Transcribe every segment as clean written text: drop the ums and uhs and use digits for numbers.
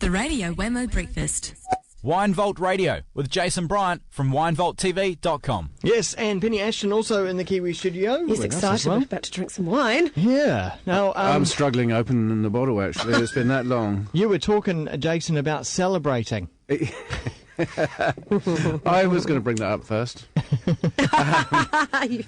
The Radio Wemo Breakfast. Wine Vault Radio with Jason Bryant from winevaulttv.com. Yes, and Penny Ashton also in the Kiwi studio. He's excited. Well. About to drink some wine. Yeah. Now, I'm struggling opening the bottle, actually. It's been that long. You were talking, Jason, about celebrating. I was going to bring that up first.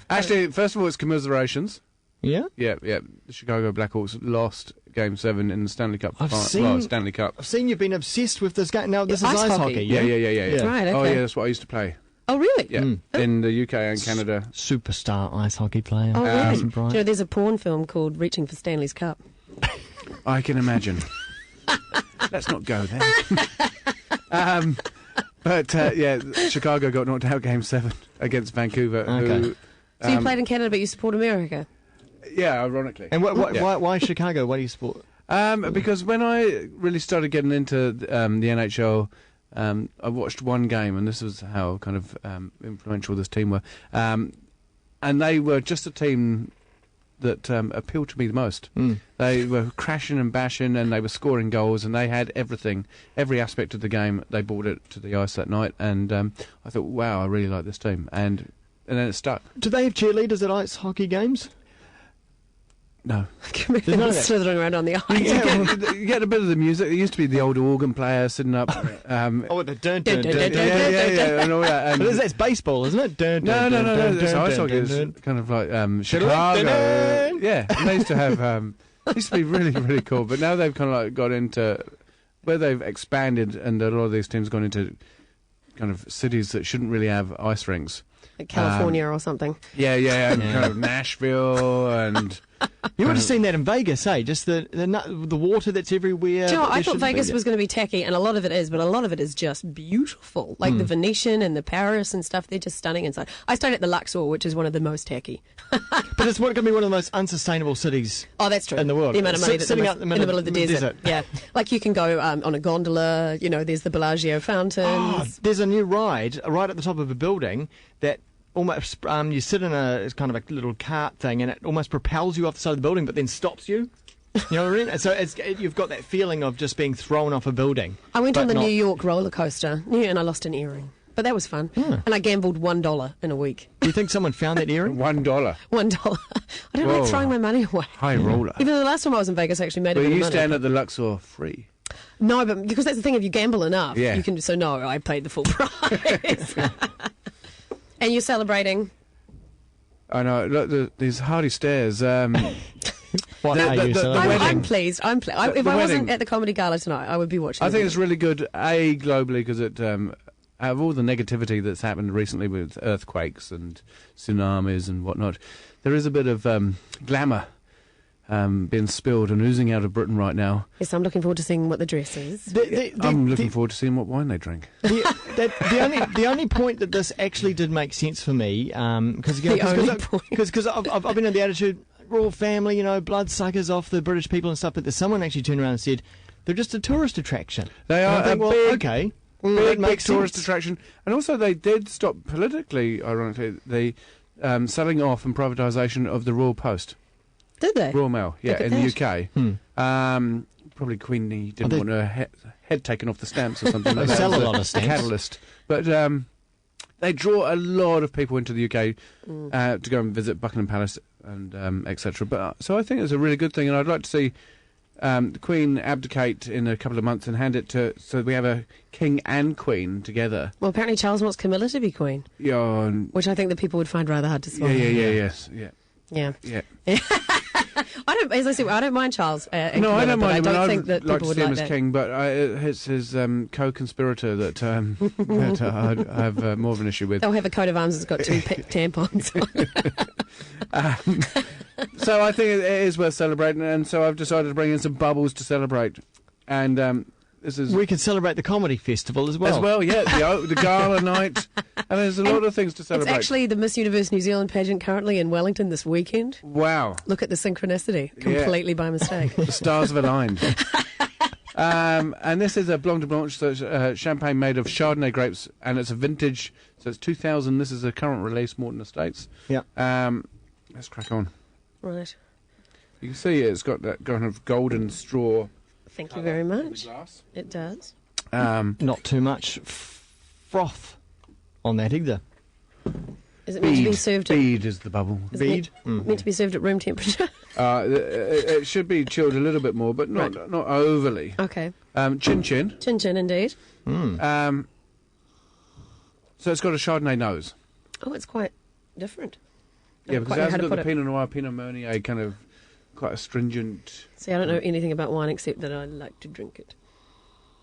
Actually, first of all, it's commiserations. Yeah? Yeah. The Chicago Blackhawks lost Game 7 in the Stanley Cup. Stanley Cup. I've seen you've been obsessed with this game. Now, this is ice hockey. Yeah. Right, okay. Oh, yeah, that's what I used to play. Oh, really? Yeah, in the UK and Canada. Superstar ice hockey player. Oh, really? Do you know, there's a porn film called Reaching for Stanley's Cup. I can imagine. Let's not go there. Chicago got knocked out Game 7 against Vancouver. Okay. So you played in Canada, but you support America? Yeah, ironically. And why Chicago? Why do you support? Because when I really started getting into the NHL, I watched one game, and this was how kind of influential this team were. And they were just a team that appealed to me the most. They were crashing and bashing, and they were scoring goals, and they had everything, every aspect of the game. They brought it to the ice that night, and I thought, wow, I really like this team. And then it stuck. Do they have cheerleaders at ice hockey games? No. Slithering around on the ice. You get a bit of the music. There used to be the old organ player sitting up. The dun dun dun Yeah, and all that. But that's baseball, isn't it? No. That's ice hockey. It's kind of like Chicago. Yeah, and they used to have. It used to be really, really cool. But now they've kind of like got into where they've expanded, and a lot of these teams gone into kind of cities that shouldn't really have ice rinks. Like California or something. Yeah, and kind of Nashville and. You would have seen that in Vegas, eh? Just the water that's everywhere. Do you know, I thought Vegas was going to be tacky, and a lot of it is, but a lot of it is just beautiful. Like the Venetian and the Paris and stuff, they're just stunning inside. I stayed at the Luxor, which is one of the most tacky. But it's going to be one of the most unsustainable cities that's true. In the world. The amount of money sitting out in the middle of the desert. Yeah. Like you can go on a gondola, there's the Bellagio fountains. Oh, there's a new ride right at the top of a building that almost you sit in it's kind of a little cart thing, and it almost propels you off the side of the building, but then stops you. You know what I mean? So you've got that feeling of just being thrown off a building. I went on the New York roller coaster, and I lost an earring, but that was fun. And I gambled $1 in a week. Do you think someone found that earring? $1. $1. I don't like throwing my money away. High roller. Even though the last time I was in Vegas, I actually made a bit of money. You stand at the Luxor free. No, but because that's the thing, if you gamble enough, you can. So no, I paid the full price. And you're celebrating. I know. Look, these hardy stares. I'm pleased. If I wasn't at the comedy gala tonight, I would be watching. I think it's really good, globally, because it out of all the negativity that's happened recently with earthquakes and tsunamis and whatnot, there is a bit of glamour being spilled and oozing out of Britain right now. Yes, I'm looking forward to seeing what the dress is. I'm looking forward to seeing what wine they drink. The only point that this actually did make sense for me, because I've been in the attitude, royal family, bloodsuckers off the British people and stuff, but there's someone actually turned around and said they're just a tourist attraction. They are big tourist sense. Attraction, and also they did stop politically, ironically, the selling off and privatisation of the Royal Post. Did they? Royal Mail, in the UK. Probably Queen didn't want her head taken off the stamps or something. They sell a lot of stamps. Catalyst. But they draw a lot of people into the UK to go and visit Buckingham Palace and etc. But so I think it's a really good thing, and I'd like to see the Queen abdicate in a couple of months and hand it so we have a King and Queen together. Well, apparently Charles wants Camilla to be Queen. Yeah. Which I think that people would find rather hard to swallow. Yeah. I don't mind Charles. No, I don't mind him. I don't think that like people would to see him like as that. king, but it's his co-conspirator that I have more of an issue with. They'll have a coat of arms that's got two tampons on. So I think it is worth celebrating, and so I've decided to bring in some bubbles to celebrate. And we can celebrate the comedy festival as well. The gala night, and there's a lot of things to celebrate. It's actually the Miss Universe New Zealand pageant currently in Wellington this weekend. Wow! Look at the synchronicity, completely by mistake. The stars have aligned. And this is a Blanc de Blanche, so it's champagne made of Chardonnay grapes, and it's a vintage, so it's 2000. This is a current release, Morton Estates. Yeah. Let's crack on. Right. You can see it's got that kind of golden straw Thank you very in the much. glass. It does. Not too much froth on that either. Is it meant to be served at... Bead is the bubble. Is it Bead? meant to be served at room temperature? It should be chilled a little bit more, but not overly. Okay. Chin Chin. Chin Chin, indeed. So it's got a Chardonnay nose. Oh, it's quite different. Yeah, because quite it know how hasn't to got put the it. Pinot Noir, Pinot Meunier kind of quite astringent. See, I don't know anything about wine except that I like to drink it.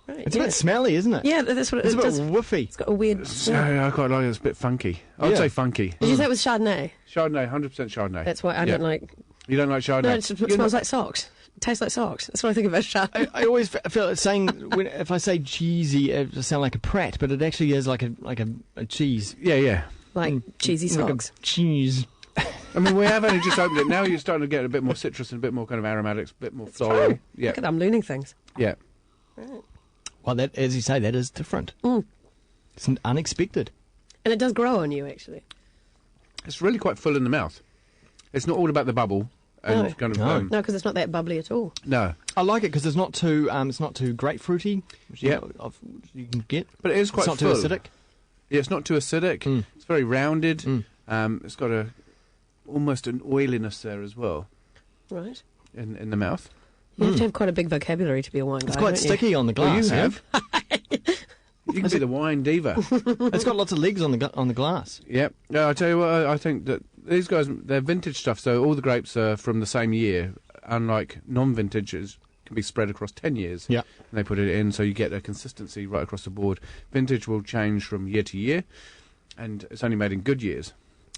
Right, It's a bit smelly, isn't it? Yeah, that's what it It's a bit does. woofy. It's got a weird... Yeah, I quite like it. It's a bit funky. I would Yeah. say funky. Did you say it was Chardonnay? Chardonnay, 100% Chardonnay. That's why I Yeah. don't like... You don't like Chardonnay? No, it smells like socks. It tastes like socks. That's what I think about Chardonnay. I always feel like saying if I say cheesy, it sound like a prat, but it actually is like a cheese. Yeah. Like cheesy Like socks. a cheese. I mean, we have only just opened it. Now you're starting to get a bit more citrus and a bit more kind of aromatics, a bit more floral. True. Yeah. Look at that, I'm learning things. Yeah. Right. Well, that, as you say, that is different. It's unexpected. And it does grow on you, actually. It's really quite full in the mouth. It's not all about the bubble. And No. kind of, No. No, because it's not that bubbly at all. no. I like it because it's not too grapefruity, which Yeah. you can get. But it is quite It's not full. too acidic. Yeah, it's not too acidic. It's very rounded. It's got almost an oiliness there as well Right. in the mouth. You have to have quite a big vocabulary to be a wine guy, It's quite don't you? sticky on the glass. Well, you eh? have. You can be the wine diva. It's got lots of legs on the glass. Yep. No, I tell you what, I think that these guys, they're vintage stuff, so all the grapes are from the same year, unlike non-vintages can be spread across 10 years. Yeah. And they put it in, so you get a consistency right across the board. Vintage will change from year to year, and it's only made in good years.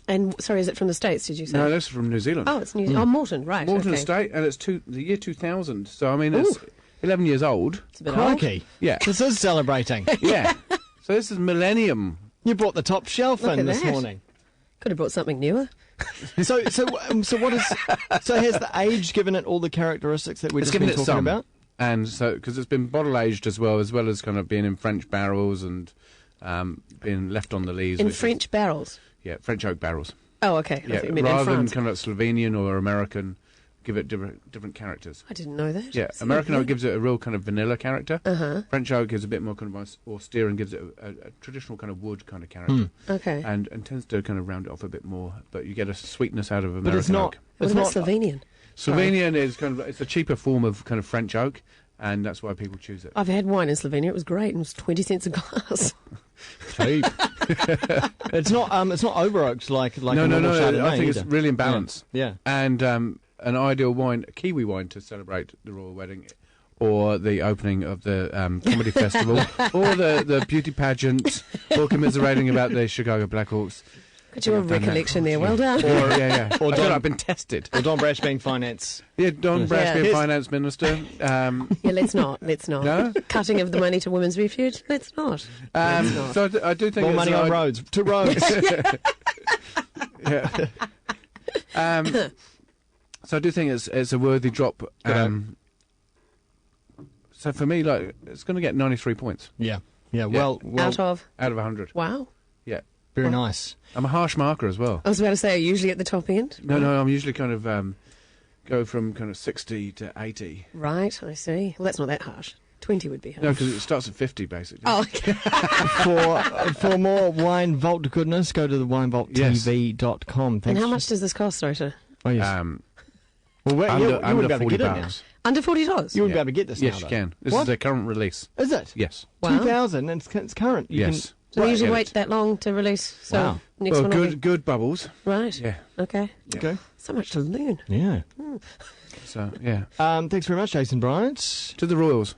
And, sorry, is it from the States, did you say? No, this is from New Zealand. Oh, it's New Zealand. Oh, Morton, right. Morton okay. Estate, and it's the year 2000. So, I mean, it's 11 years old. It's a bit old. Crikey. Yeah. This is celebrating. Yeah. So this is millennium. You brought the top shelf Look in at this that. morning. Could have brought something newer. So what is? So has the age given it all the characteristics that we've just been talking about? And so, because it's been bottle aged as well as kind of being in French barrels and being left on the lees. In which is- French barrels. Yeah, French oak barrels. Oh, okay. I Yeah, thought you meant in rather than France. kind of like Slovenian or American, give it different characters. I didn't know that. Yeah, See, American okay. oak gives it a real kind of vanilla character. Uh-huh. French oak is a bit more kind of austere and gives it a traditional kind of wood kind of character. Okay. And tends to kind of round it off a bit more, but you get a sweetness out of American But it's not. oak. What It's about not. Slovenian? Slovenian is kind of it's a cheaper form of kind of French oak, and that's why people choose it. I've had wine in Slovenia. It was great. It was 20 cents a glass. Cheap. It's not over oaked like a No. normal Chardonnay I think it's either. really in balance. Yeah. And an ideal wine, a Kiwi wine, to celebrate the royal wedding, or the opening of the comedy festival, or the beauty pageant, or commiserating about the Chicago Blackhawks. Got your I've done that. recollection there. Well done. Or yeah. Or I feel Don- I've been tested. Or Don Brash being finance. Yeah, Don Brash being Yes. finance minister. Yeah, let's not. Let's not. No? Cutting of the money to Women's Refuge. Let's not. Let's not. So I do think More it's money an on ide- roads. To roads. Yeah. So I do think it's a worthy drop. So for me, like, it's going to get 93 points Yeah. Well, Out of. out of 100. Wow. Yeah. very nice. I'm a harsh marker as well. I was about to say, are you usually at the top end? No, I'm usually kind of go from kind of 60 to 80. Right, I see. Well, that's not that harsh. 20 would be harsh. No, because it starts at 50 basically. Oh, okay. For more Wine Vault goodness, go to the winevaulttv.com. And Thanks. how much does this cost, sorry, sir? Oh, yes. Under, you under wouldn't be able to 40 get it now. bucks. Under $40? You wouldn't be able to get this now, Yes, you though. can. This What? is their current release. Is it? Yes. Wow. 2000 and it's current. You Yes. Do they usually Get wait it. that long to release? So Wow. next Well, one will good bubbles. be... Right. Yeah. Okay. Can... Okay. So much to learn. Yeah. So, yeah. Thanks very much, Jason Bryant. To the Royals.